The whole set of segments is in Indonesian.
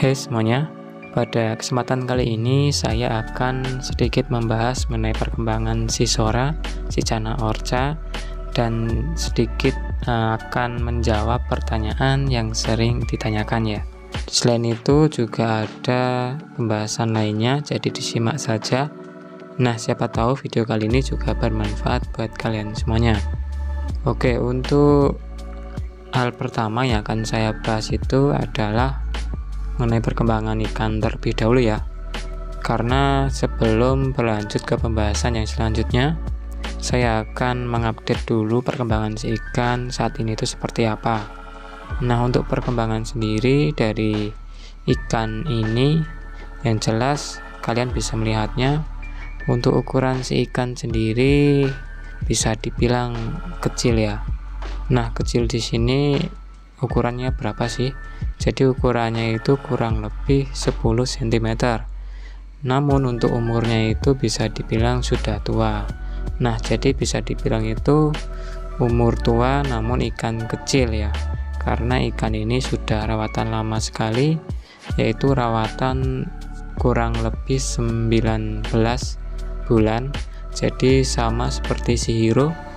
Hai semuanya, pada kesempatan kali ini saya akan sedikit membahas mengenai perkembangan si Sora, si Channa Orca, dan sedikit akan menjawab pertanyaan yang sering ditanyakan ya. Selain itu juga ada pembahasan lainnya, jadi disimak saja. Nah, siapa tahu video kali ini juga bermanfaat buat kalian semuanya. Oke, untuk hal pertama yang akan saya bahas itu adalah mengenai perkembangan ikan terlebih dahulu ya. Karena sebelum berlanjut ke pembahasan yang selanjutnya, saya akan mengupdate dulu perkembangan si ikan saat ini itu seperti apa. Nah, untuk perkembangan sendiri dari ikan ini, yang jelas kalian bisa melihatnya. Untuk ukuran si ikan sendiri bisa dibilang kecil ya. Nah, kecil di sini ukurannya berapa sih? Jadi ukurannya itu kurang lebih 10 cm. Namun untuk umurnya itu bisa dibilang sudah tua. Nah, jadi bisa dibilang itu umur tua namun ikan kecil ya. Karena ikan ini sudah rawatan lama sekali, yaitu rawatan kurang lebih 19 bulan. Jadi sama seperti si Hiro.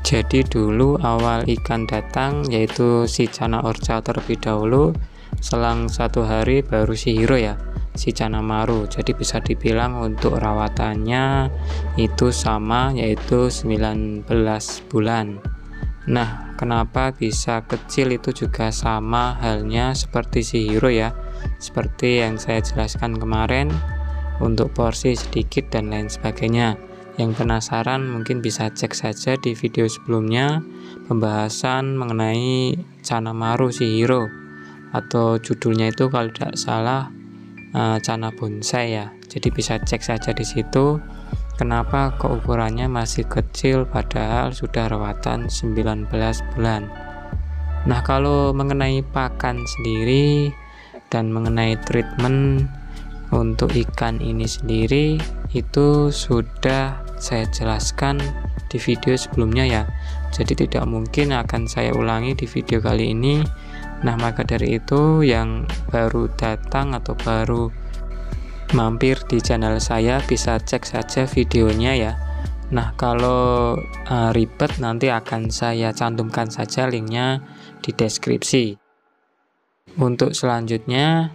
Jadi dulu awal ikan datang yaitu si Channa Orca terlebih dahulu, selang 1 hari baru si Hiro ya, si Channa Maru. Jadi bisa dibilang untuk rawatannya itu sama, yaitu 19 bulan. Nah, kenapa bisa kecil itu juga sama halnya seperti si Hiro ya, seperti yang saya jelaskan kemarin, untuk porsi sedikit dan lain sebagainya. Yang penasaran mungkin bisa cek saja di video sebelumnya, pembahasan mengenai Channa Maru si Hiro, atau judulnya itu kalau tidak salah Channa Bonsai ya. Jadi bisa cek saja di situ kenapa kok ukurannya masih kecil padahal sudah rawatan 19 bulan. Nah, kalau mengenai pakan sendiri dan mengenai treatment untuk ikan ini sendiri itu sudah saya jelaskan di video sebelumnya ya, jadi tidak mungkin akan saya ulangi di video kali ini. Nah, maka dari itu yang baru datang atau baru mampir di channel saya bisa cek saja videonya ya. Nah, kalau ribet nanti akan saya cantumkan saja linknya di deskripsi. Untuk selanjutnya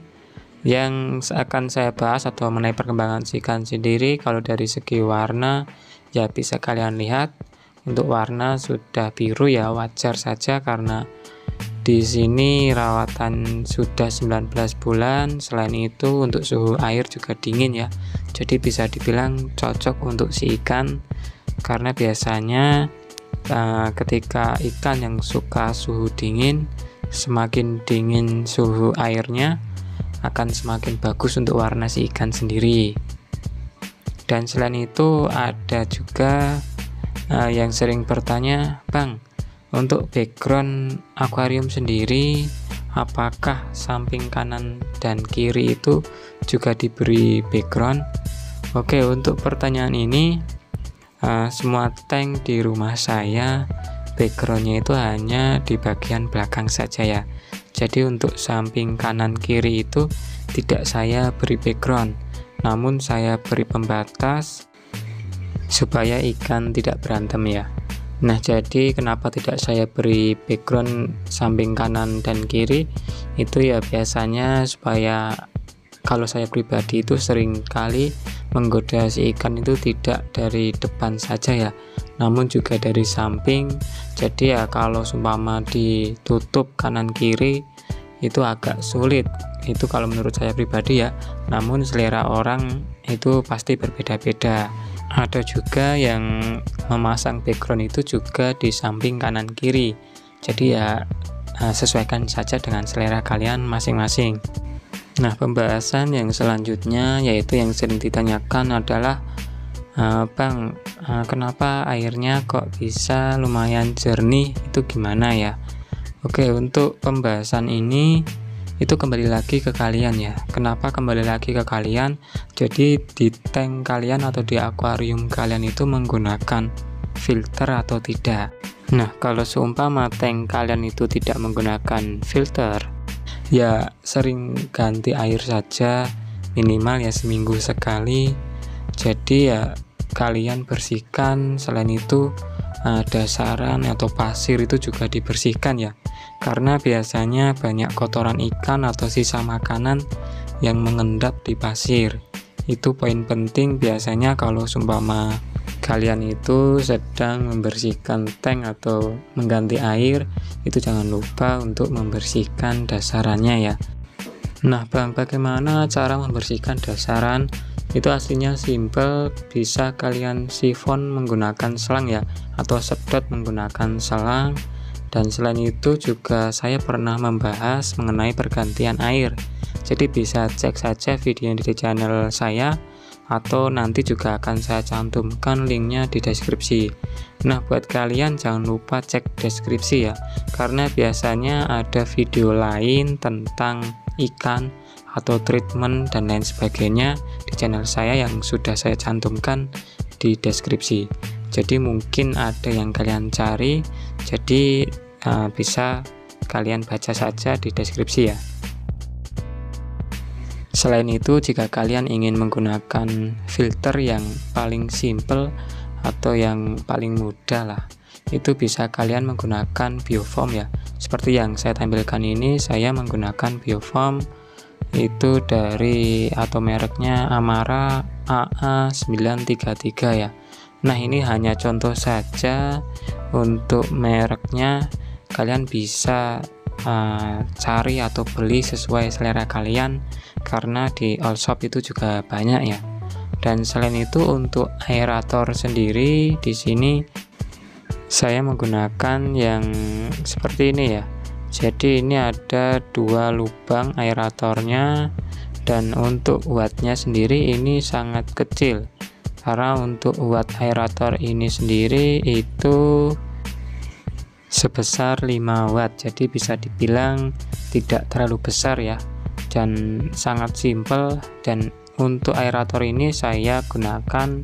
yang akan saya bahas atau mengenai perkembangan ikan sendiri, kalau dari segi warna ya bisa kalian lihat untuk warna sudah biru ya, wajar saja karena di sini rawatan sudah 19 bulan. Selain itu untuk suhu air juga dingin ya, jadi bisa dibilang cocok untuk si ikan, karena biasanya ketika ikan yang suka suhu dingin, semakin dingin suhu airnya akan semakin bagus untuk warna si ikan sendiri. Dan selain itu ada juga yang sering bertanya, Bang, untuk background akuarium sendiri apakah samping kanan dan kiri itu juga diberi background? Oke, untuk pertanyaan ini semua tank di rumah saya backgroundnya itu hanya di bagian belakang saja ya. Jadi untuk samping kanan kiri itu tidak saya beri background, namun saya beri pembatas supaya ikan tidak berantem ya. Nah, jadi kenapa tidak saya beri background samping kanan dan kiri itu ya, biasanya supaya kalau saya pribadi itu sering kali menggoda si ikan itu tidak dari depan saja ya, namun juga dari samping. Jadi ya kalau seumpama ditutup kanan kiri itu agak sulit, itu kalau menurut saya pribadi ya. Namun selera orang itu pasti berbeda-beda. Ada juga yang memasang background itu juga di samping kanan kiri. Jadi ya sesuaikan saja dengan selera kalian masing-masing. Nah, pembahasan yang selanjutnya yaitu yang sering ditanyakan adalah Bang, kenapa airnya kok bisa lumayan jernih, itu gimana ya? Oke, untuk pembahasan ini itu kembali lagi ke kalian ya. Kenapa kembali lagi ke kalian? Jadi di tank kalian atau di akuarium kalian itu menggunakan filter atau tidak. Nah, kalau seumpama tank kalian itu tidak menggunakan filter, Ya sering ganti air saja, minimal ya seminggu sekali. Jadi ya kalian bersihkan. Selain itu dasaran atau pasir itu juga dibersihkan ya, karena biasanya banyak kotoran ikan atau sisa makanan yang mengendap di pasir. Itu poin penting biasanya kalau seumpama kalian itu sedang membersihkan tank atau mengganti air, itu jangan lupa untuk membersihkan dasarannya ya. Nah, bagaimana cara membersihkan dasaran? Itu aslinya simple, bisa kalian sifon menggunakan selang ya, atau sedot menggunakan selang. Dan selain itu juga saya pernah membahas mengenai pergantian air. Jadi bisa cek saja video di channel saya, atau nanti juga akan saya cantumkan linknya di deskripsi. Nah, buat kalian jangan lupa cek deskripsi ya, karena biasanya ada video lain tentang ikan atau treatment dan lain sebagainya di channel saya yang sudah saya cantumkan di deskripsi. Jadi mungkin ada yang kalian cari, jadi bisa kalian baca saja di deskripsi ya. Selain itu, jika kalian ingin menggunakan filter yang paling simple atau yang paling mudah lah, itu bisa kalian menggunakan biofoam ya. Seperti yang saya tampilkan ini, saya menggunakan biofoam itu dari atau mereknya Amara AA933 ya. Nah, ini hanya contoh saja untuk mereknya. Kalian bisa cari atau beli sesuai selera kalian, karena di all shop itu juga banyak ya. Dan selain itu untuk aerator sendiri di sini saya menggunakan yang seperti ini ya. Jadi ini ada 2 lubang aeratornya, dan untuk wattnya sendiri ini sangat kecil, karena untuk watt aerator ini sendiri itu sebesar 5 watt, jadi bisa dibilang tidak terlalu besar ya, dan sangat simple. Dan untuk aerator ini saya gunakan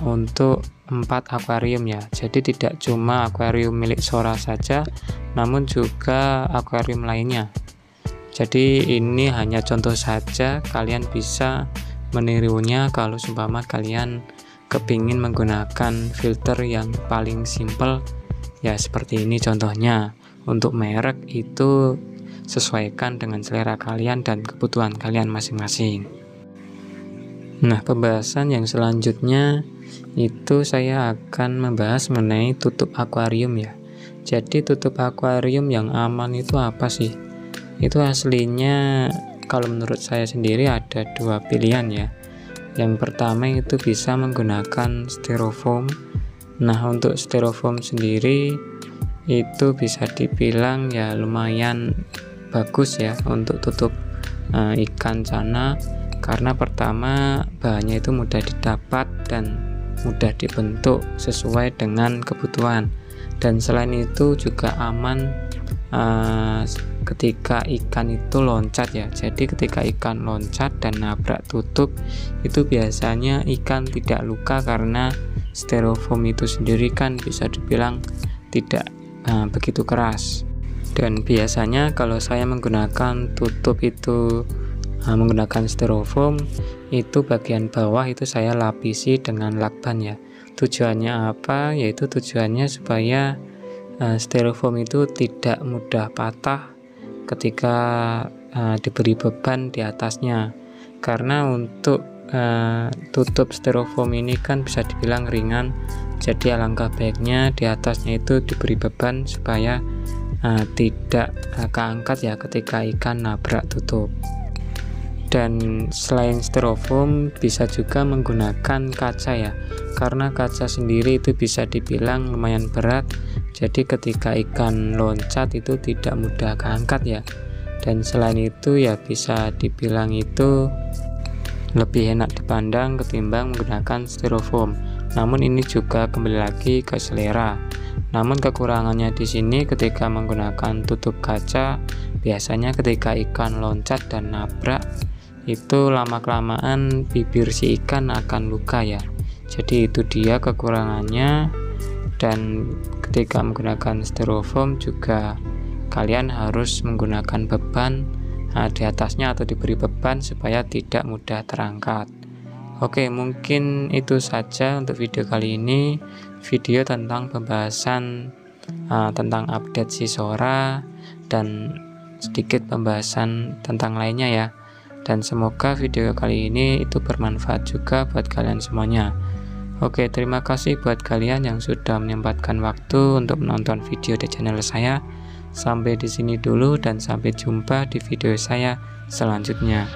untuk 4 akuarium ya, jadi tidak cuma akuarium milik Sora saja, namun juga akuarium lainnya. Jadi ini hanya contoh saja, kalian bisa menirunya kalau seumpama kalian kepingin menggunakan filter yang paling simple. Ya seperti ini contohnya. Untuk merek itu sesuaikan dengan selera kalian dan kebutuhan kalian masing-masing. Nah, pembahasan yang selanjutnya itu saya akan membahas mengenai tutup akuarium ya. Jadi tutup akuarium yang aman itu apa sih? Itu aslinya kalau menurut saya sendiri ada 2 pilihan ya. Yang pertama itu bisa menggunakan styrofoam. Nah, untuk styrofoam sendiri itu bisa dibilang ya lumayan bagus ya untuk tutup ikan cana, karena pertama bahannya itu mudah didapat dan mudah dibentuk sesuai dengan kebutuhan. Dan selain itu juga aman ketika ikan itu loncat ya. Jadi ketika ikan loncat dan nabrak tutup, itu biasanya ikan tidak luka, karena styrofoam itu sendiri kan bisa dibilang tidak begitu keras. Dan biasanya kalau saya menggunakan tutup itu menggunakan styrofoam, itu bagian bawah itu saya lapisi dengan lakban ya. Tujuannya apa? Yaitu tujuannya supaya styrofoam itu tidak mudah patah ketika diberi beban di atasnya, karena untuk tutup styrofoam ini kan bisa dibilang ringan, jadi alangkah baiknya di atasnya itu diberi beban supaya tidak keangkat ya ketika ikan nabrak tutup. Dan selain styrofoam bisa juga menggunakan kaca ya, karena kaca sendiri itu bisa dibilang lumayan berat, jadi ketika ikan loncat itu tidak mudah keangkat ya. Dan selain itu ya bisa dibilang itu lebih enak dipandang ketimbang menggunakan styrofoam. Namun ini juga kembali lagi ke selera. Namun kekurangannya di sini ketika menggunakan tutup kaca, biasanya ketika ikan loncat dan nabrak, itu lama-kelamaan bibir si ikan akan luka ya. Jadi itu dia kekurangannya. Dan ketika menggunakan styrofoam juga kalian harus menggunakan beban di atasnya atau diberi beban supaya tidak mudah terangkat. Oke, mungkin itu saja untuk video kali ini, video tentang pembahasan tentang update Sisora dan sedikit pembahasan tentang lainnya ya. Dan semoga video kali ini itu bermanfaat juga buat kalian semuanya. Oke, terima kasih buat kalian yang sudah menyempatkan waktu untuk menonton video di channel saya. Sampai di sini dulu dan sampai jumpa di video saya selanjutnya.